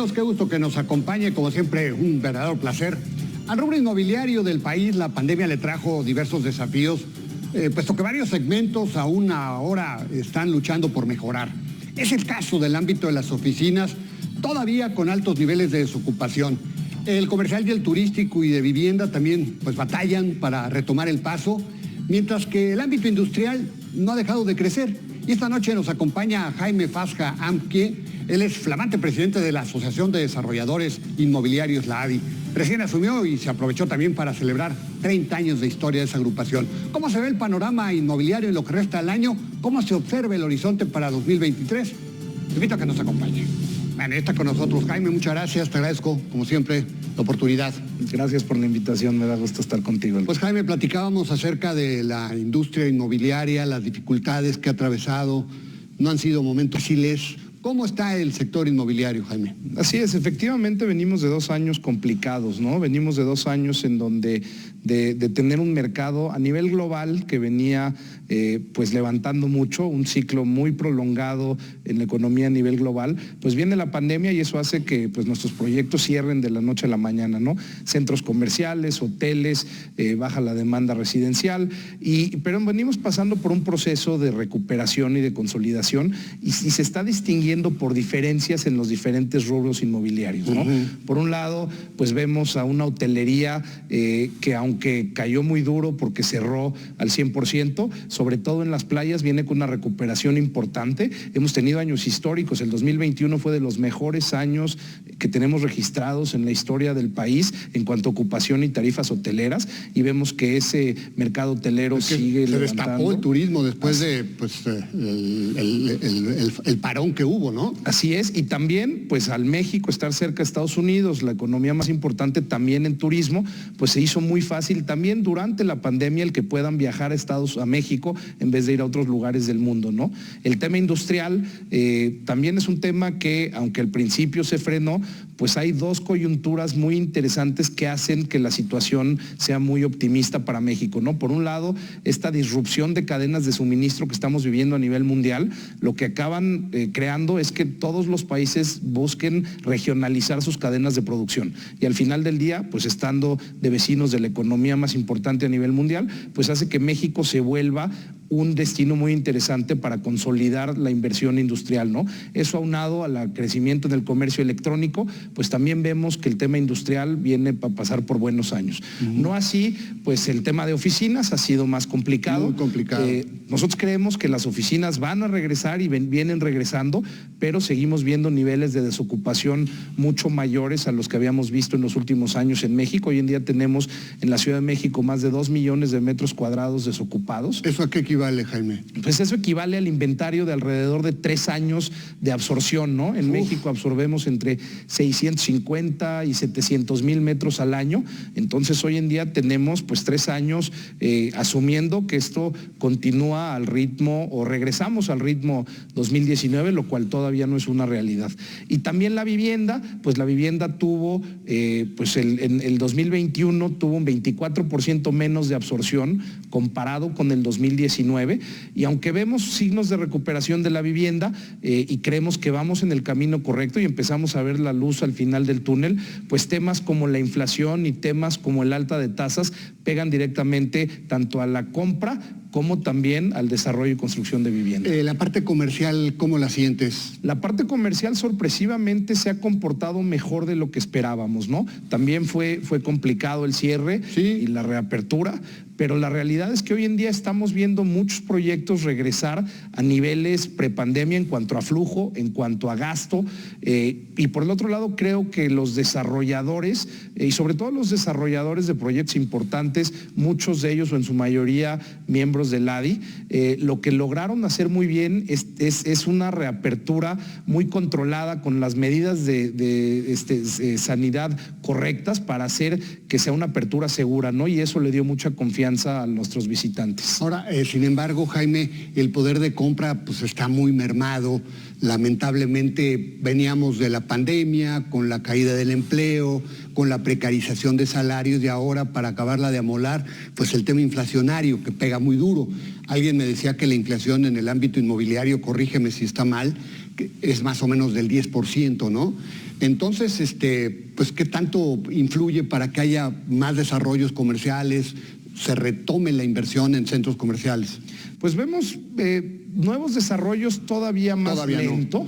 amigos, qué gusto que nos acompañe, como siempre, un verdadero placer. Al rubro inmobiliario del país, la pandemia le trajo diversos desafíos, puesto que varios segmentos aún ahora están luchando por mejorar. Es el caso del ámbito de las oficinas, todavía con altos niveles de desocupación. El comercial y el turístico y de vivienda también pues batallan para retomar el paso, mientras que el ámbito industrial no ha dejado de crecer. Y esta noche nos acompaña Jaime Fasja Amque. Él es flamante presidente de la Asociación de Desarrolladores Inmobiliarios, la ADI. Recién asumió y se aprovechó también para celebrar 30 años de historia de esa agrupación. ¿Cómo se ve el panorama inmobiliario en lo que resta del año? ¿Cómo se observa el horizonte para 2023? Te invito a que nos acompañe. Bueno, está con nosotros Jaime, muchas gracias, te agradezco, como siempre, la oportunidad. Gracias por la invitación, me da gusto estar contigo. Pues Jaime, platicábamos acerca de la industria inmobiliaria, las dificultades que ha atravesado, no han sido momentos fáciles. ¿Cómo está el sector inmobiliario, Jaime? Así es, efectivamente venimos de 2 años complicados, ¿no? Venimos de 2 años en donde de tener un mercado a nivel global que venía pues levantando mucho, un ciclo muy prolongado en la economía a nivel global, pues viene la pandemia y eso hace que pues nuestros proyectos cierren de la noche a la mañana, ¿no? Centros comerciales, hoteles, baja la demanda residencial, pero venimos pasando por un proceso de recuperación y de consolidación y se está distinguiendo por diferencias en los diferentes rubros inmobiliarios, ¿no? Por un lado, pues vemos a una hotelería que aunque cayó muy duro porque cerró al 100%, sobre todo en las playas viene con una recuperación importante. Hemos tenido años históricos, el 2021 fue de los mejores años que tenemos registrados en la historia del país en cuanto a ocupación y tarifas hoteleras y vemos que ese mercado hotelero sigue levantando. Se destapó el turismo después de pues, el parón que hubo, ¿no? Así es, y también pues al México estar cerca de Estados Unidos, la economía más importante también en turismo, pues se hizo muy fácil también durante la pandemia el que puedan viajar a México en vez de ir a otros lugares del mundo, ¿no? El tema industrial también es un tema que aunque al principio se frenó, pues hay 2 coyunturas muy interesantes que hacen que la situación sea muy optimista para México, ¿no? Por un lado, esta disrupción de cadenas de suministro que estamos viviendo a nivel mundial, lo que acaban creando es que todos los países busquen regionalizar sus cadenas de producción y al final del día, pues estando de vecinos de la economía más importante a nivel mundial, pues hace que México se vuelva un destino muy interesante para consolidar la inversión industrial, ¿no? Eso aunado al crecimiento en el comercio electrónico, pues también vemos que el tema industrial viene para pasar por buenos años. No así, pues el tema de oficinas ha sido más complicado. Muy complicado. Nosotros creemos que las oficinas van a regresar y vienen regresando, pero seguimos viendo niveles de desocupación mucho mayores a los que habíamos visto en los últimos años en México. Hoy en día tenemos en la Ciudad de México más de 2 millones de metros cuadrados desocupados. ¿Eso a qué equivale, Jaime? Pues eso equivale al inventario de alrededor de 3 años de absorción, ¿no? En México absorbemos entre 650 y 700 mil metros al año, entonces hoy en día tenemos pues 3 años asumiendo que esto continúa al ritmo o regresamos al ritmo 2019, lo cual todavía no es una realidad. Y también la vivienda, pues la vivienda tuvo, pues el 2021 tuvo un 24% menos de absorción comparado con el 2019 y aunque vemos signos de recuperación de la vivienda y creemos que vamos en el camino correcto y empezamos a ver la luz al final del túnel, pues temas como la inflación y temas como el alta de tasas pegan directamente tanto a la compra como también al desarrollo y construcción de vivienda. La parte comercial, ¿cómo la sientes? La parte comercial sorpresivamente se ha comportado mejor de lo que esperábamos, ¿no? También fue complicado el cierre y la reapertura, pero la realidad es que hoy en día estamos viendo muchos proyectos regresar a niveles prepandemia en cuanto a flujo, en cuanto a gasto, y por el otro lado creo que los desarrolladores, y sobre todo los desarrolladores de proyectos importantes, muchos de ellos o en su mayoría miembros del ADI, lo que lograron hacer muy bien es una reapertura muy controlada con las medidas de sanidad correctas para hacer que sea una apertura segura, ¿no? Y eso le dio mucha confianza a nuestros visitantes. Ahora, sin embargo, Jaime, el poder de compra pues está muy mermado. Lamentablemente veníamos de la pandemia, con la caída del empleo, con la precarización de salarios y ahora para acabarla de amolar, pues el tema inflacionario que pega muy duro. alguien me decía que la inflación en el ámbito inmobiliario, corrígeme si está mal, es más o menos del 10%, ¿no? Entonces, pues, ¿qué tanto influye para que haya más desarrollos comerciales, se retome la inversión en centros comerciales? Pues vemos nuevos desarrollos todavía lento,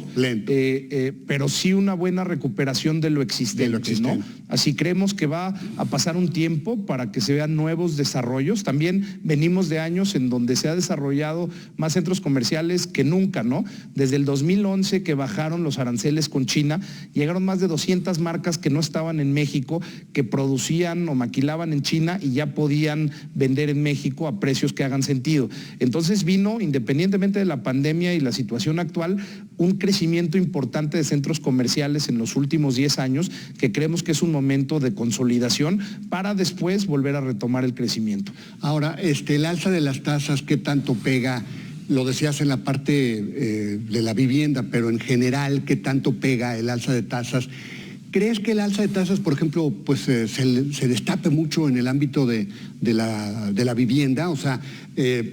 pero sí una buena recuperación de lo existente, ¿no? Así creemos que va a pasar un tiempo para que se vean nuevos desarrollos. También venimos de años en donde se ha desarrollado más centros comerciales que nunca, ¿no? Desde el 2011 que bajaron los aranceles con China, llegaron más de 200 marcas que no estaban en México, que producían o maquilaban en China y ya podían vender en México a precios que hagan sentido. Entonces vino, independientemente de la pandemia y la situación actual, un crecimiento importante de centros comerciales en los últimos 10 años, que creemos que es un momento de consolidación para después volver a retomar el crecimiento. Ahora, el alza de las tasas, ¿qué tanto pega? Lo decías en la parte de la vivienda, pero en general, ¿qué tanto pega el alza de tasas? ¿Crees que el alza de tasas, por ejemplo, pues se destape mucho en el ámbito de la vivienda? O sea,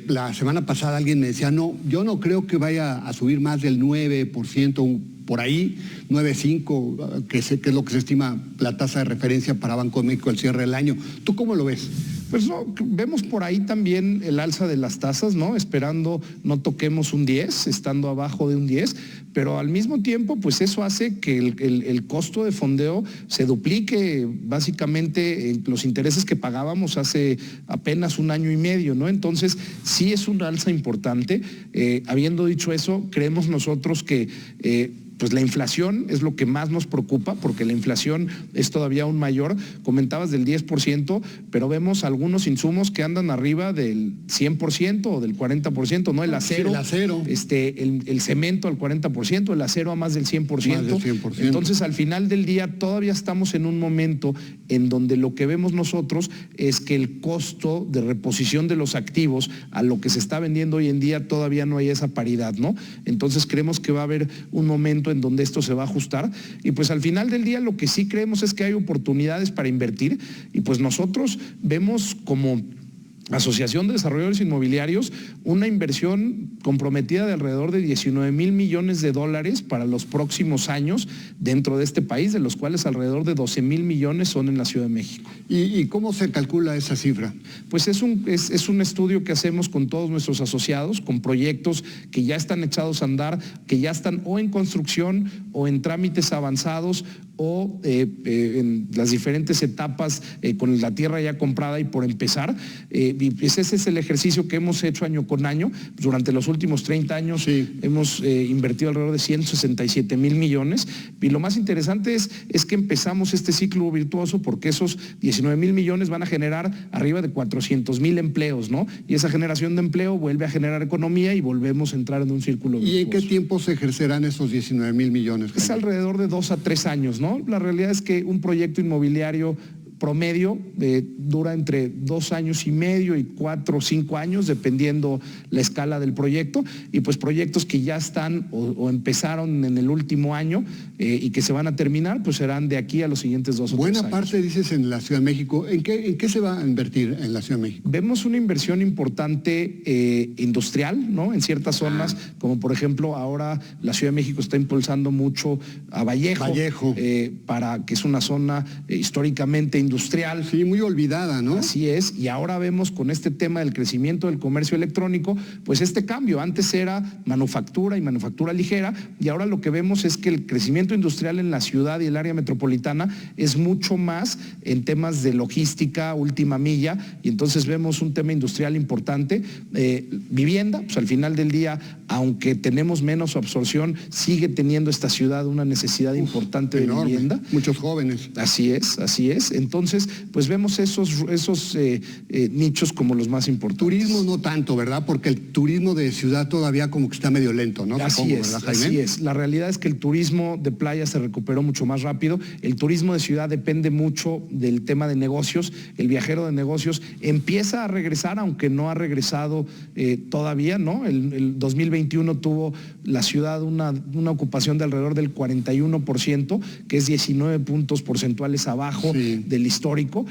la semana pasada alguien me decía, no, yo no creo que vaya a subir más del 9%, por ahí, 9.5%, que es lo que se estima la tasa de referencia para Banco de México al cierre del año. ¿Tú cómo lo ves? Pues no, vemos por ahí también el alza de las tasas, ¿no? Esperando no toquemos un 10, estando abajo de un 10, pero al mismo tiempo, pues eso hace que el costo de fondeo se duplique básicamente en los intereses que pagábamos hace apenas un año y medio, ¿no? Entonces, sí es una alza importante. Habiendo dicho eso, creemos nosotros que pues la inflación es lo que más nos preocupa, porque la inflación es todavía aún mayor. Comentabas del 10%, pero vemos algunos insumos que andan arriba del 100% o del 40%, ¿no? El acero, el cemento al 40%, el acero a más del 100%. Más del 100%. Entonces, al final del día, todavía estamos en un momento en donde lo que vemos nosotros es que el costo de reposición de los activos a lo que se está vendiendo hoy en día todavía no hay esa paridad, ¿no? Entonces, creemos que va a haber un momento en donde esto se va a ajustar y pues al final del día lo que sí creemos es que hay oportunidades para invertir y pues nosotros vemos como Asociación de Desarrolladores Inmobiliarios una inversión comprometida de alrededor de 19,000 millones de dólares para los próximos años dentro de este país, de los cuales alrededor de 12,000 millones son en la Ciudad de México. ¿Y cómo se calcula esa cifra? Pues es un estudio que hacemos con todos nuestros asociados, con proyectos que ya están echados a andar, que ya están o en construcción o en trámites avanzados o en las diferentes etapas con la tierra ya comprada y por empezar. Y pues ese es el ejercicio que hemos hecho año con año. Durante los últimos 30 años hemos invertido alrededor de 167,000 millones. Y lo más interesante es que empezamos este ciclo virtuoso porque esos 19,000 millones van a generar arriba de 400,000 empleos, ¿no? Y esa generación de empleo vuelve a generar economía y volvemos a entrar en un círculo virtuoso. ¿Y en qué tiempo se ejercerán esos 19,000 millones? Es alrededor de 2 a 3 años, ¿no? La realidad es que un proyecto inmobiliario promedio dura entre 2 años y medio y 4 o 5 años, dependiendo la escala del proyecto, y pues proyectos que ya están o empezaron en el último año y que se van a terminar, pues serán de aquí a los siguientes 2 o 3 años. Buena parte, dices, en la Ciudad de México. ¿En qué se va a invertir en la Ciudad de México? Vemos una inversión importante industrial, ¿no? En ciertas zonas, como por ejemplo ahora la Ciudad de México está impulsando mucho a Vallejo. Que es una zona históricamente industrial. Sí, muy olvidada, ¿no? Así es, y ahora vemos con este tema del crecimiento del comercio electrónico, pues este cambio. Antes era manufactura y manufactura ligera, y ahora lo que vemos es que el crecimiento industrial en la ciudad y el área metropolitana es mucho más en temas de logística, última milla, y entonces vemos un tema industrial importante. Vivienda, pues al final del día, aunque tenemos menos absorción, sigue teniendo esta ciudad una necesidad importante de vivienda. Muchos jóvenes. Así es. Entonces, pues vemos esos nichos como los más importantes. Turismo no tanto, ¿verdad? Porque el turismo de ciudad todavía como que está medio lento, ¿no? Así es. La realidad es que el turismo de playa se recuperó mucho más rápido. El turismo de ciudad depende mucho del tema de negocios. El viajero de negocios empieza a regresar, aunque no ha regresado todavía, ¿no? El 2021 tuvo la ciudad una ocupación de alrededor del 41%, que es 19 puntos porcentuales abajo del el histórico,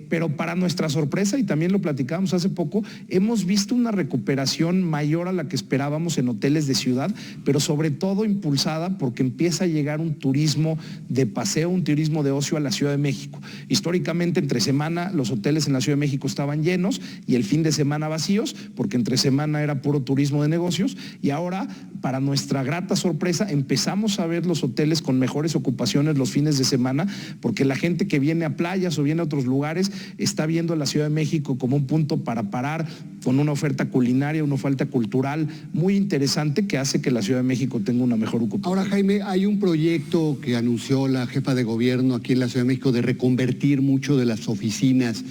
pero para nuestra sorpresa, y también lo platicábamos hace poco, hemos visto una recuperación mayor a la que esperábamos en hoteles de ciudad, pero sobre todo impulsada porque empieza a llegar un turismo de paseo, un turismo de ocio a la Ciudad de México. Históricamente, entre semana, los hoteles en la Ciudad de México estaban llenos y el fin de semana vacíos, porque entre semana era puro turismo de negocios, y ahora, para nuestra grata sorpresa, empezamos a ver los hoteles con mejores ocupaciones los fines de semana, porque la gente que viene a playas o viene a otros lugares está viendo la Ciudad de México como un punto para parar, con una oferta culinaria, una oferta cultural muy interesante que hace que la Ciudad de México tenga una mejor ocupación. Ahora, Jaime, hay un proyecto que anunció la jefa de gobierno aquí en la Ciudad de México de reconvertir mucho de las oficinas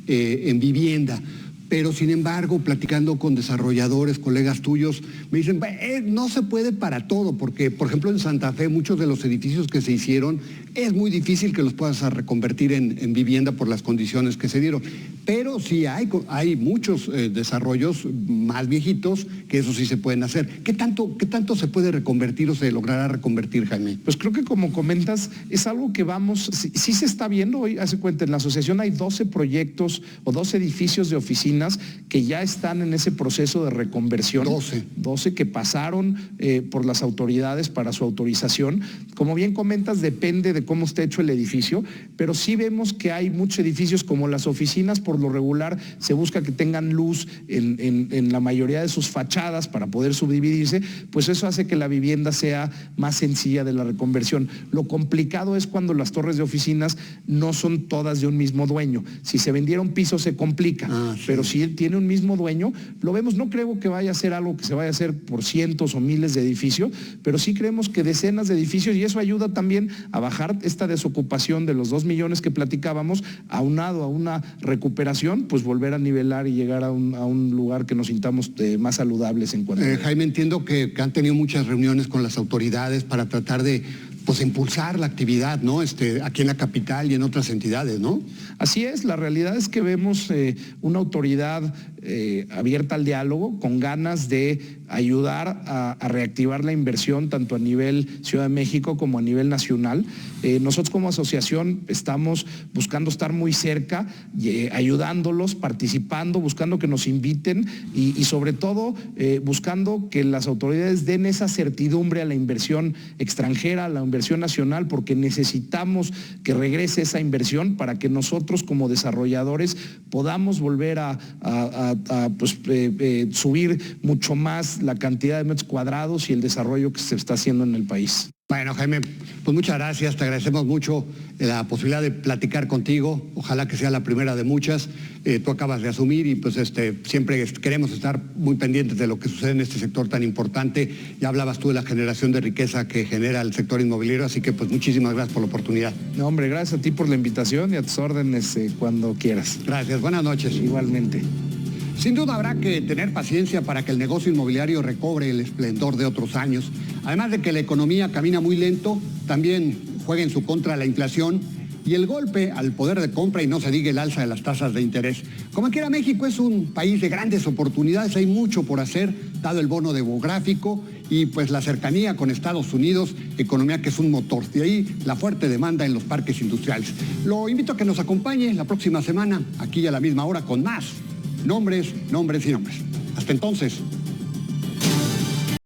en vivienda. Pero sin embargo, platicando con desarrolladores, colegas tuyos, me dicen, no se puede para todo, porque, por ejemplo, en Santa Fe, muchos de los edificios que se hicieron, es muy difícil que los puedas reconvertir en vivienda por las condiciones que se dieron. Pero sí hay muchos desarrollos más viejitos que eso sí se pueden hacer. ¿Qué tanto se puede reconvertir o se logrará reconvertir, Jaime? Pues creo que, como comentas, es algo que sí se está viendo hoy. Hace cuenta, en la asociación hay 12 proyectos o 12 edificios de oficinas que ya están en ese proceso de reconversión. 12 que pasaron por las autoridades para su autorización. Como bien comentas, depende de cómo esté hecho el edificio, pero sí vemos que hay muchos edificios, como las oficinas, por lo regular se busca que tengan luz en la mayoría de sus fachadas para poder subdividirse, pues eso hace que la vivienda sea más sencilla de la reconversión. Lo complicado es cuando las torres de oficinas no son todas de un mismo dueño. Si se vendiera un piso se complica, sí. Pero si tiene un mismo dueño, lo vemos. No creo que vaya a ser algo que se vaya a hacer por cientos o miles de edificios, pero sí creemos que decenas de edificios, y eso ayuda también a bajar esta desocupación de los 2 millones que platicábamos, aunado a una recuperación, pues volver a nivelar y llegar a un lugar que nos sintamos más saludables en cuanto a... Jaime, entiendo que han tenido muchas reuniones con las autoridades para tratar de impulsar la actividad, ¿no? Aquí en la capital y en otras entidades, ¿no? Así es, la realidad es que vemos una autoridad abierta al diálogo, con ganas de ayudar a reactivar la inversión tanto a nivel Ciudad de México como a nivel nacional. Nosotros como asociación estamos buscando estar muy cerca, ayudándolos, participando, buscando que nos inviten y sobre todo buscando que las autoridades den esa certidumbre a la inversión extranjera, a la inversión nacional, porque necesitamos que regrese esa inversión para que nosotros como desarrolladores podamos volver a subir mucho más la cantidad de metros cuadrados y el desarrollo que se está haciendo en el país. Bueno, Jaime, pues muchas gracias, te agradecemos mucho la posibilidad de platicar contigo, ojalá que sea la primera de muchas. Tú acabas de asumir y pues siempre queremos estar muy pendientes de lo que sucede en este sector tan importante. Ya hablabas tú de la generación de riqueza que genera el sector inmobiliario, así que pues muchísimas gracias por la oportunidad. No, hombre, gracias a ti por la invitación y a tus órdenes cuando quieras. Gracias, buenas noches. Igualmente. Sin duda habrá que tener paciencia para que el negocio inmobiliario recobre el esplendor de otros años. Además de que la economía camina muy lento, también juega en su contra la inflación y el golpe al poder de compra, y no se diga el alza de las tasas de interés. Como quiera, México es un país de grandes oportunidades, hay mucho por hacer, dado el bono demográfico y pues la cercanía con Estados Unidos, economía que es un motor. De ahí la fuerte demanda en los parques industriales. Lo invito a que nos acompañe la próxima semana, aquí a la misma hora, con más Nombres y Nombres. Hasta entonces.